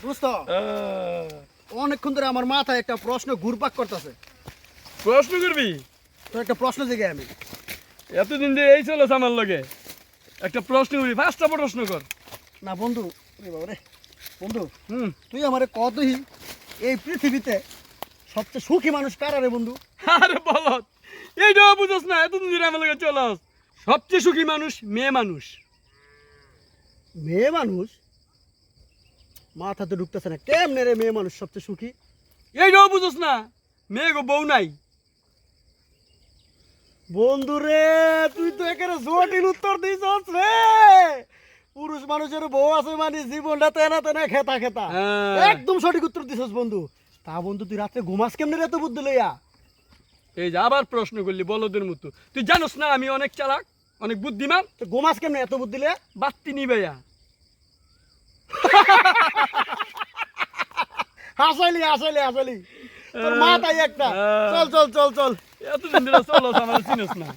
দোস্ত অনেকক্ষণ ধরে আমার মাথায় একটা প্রশ্ন ঘুরপাক করতেছে। প্রশ্ন করবি? তো একটা প্রশ্ন জেগে আমি এতদিন ধরে এই চলেছে আমার লগে, একটা প্রশ্ন করবি, ফার্স্টটা প্রশ্ন কর। না বন্ধু, ওরে বাবা রে বন্ধু, হুম, তুই আমারে কতই এই পৃথিবীতে সবচেয়ে সুখী মানুষ কারা রে বন্ধু? আরে বলত, এইটাও বুঝোস না? এতদিন ধরে আমার লগে চলস। সবচেয়ে সুখী মানুষ মেয়ে মানুষ। মেয়ে মানুষ? মাথাতে ঢুকতেছে না, কেমনে রে মেয়ে মানুষ সবচেয়ে সুখী? এইটাও বুঝোস না? মেয়ে গো বউ নাই। বন্ধু রে, তুই তো একেবারে জটিল উত্তর দিছস রে। পুরুষ মানুষের বউ আছে মানে জীবনটা তেনা তেনা খেতা খেতা। হ্যাঁ। একদম সঠিক উত্তর দিছস বন্ধু। তা বন্ধু তুই রাত্রে ঘুমাস কেমনে রে এত বুদ্ধি লইয়া? এই যে আবার প্রশ্ন করলি বলদের মতো। তুই জানোস না আমি অনেক চালাক, অনেক বুদ্ধিমান? তো ঘুমাস কেমনে এত বুদ্ধি লইয়া? বাত্তি নিবাইয়া। হাসাইলি হাসাইলি হাসাইলি, তোর মাথায় একটা। চল চল চল চল। এতদিন ধরে চলস, আমার চিনোস না?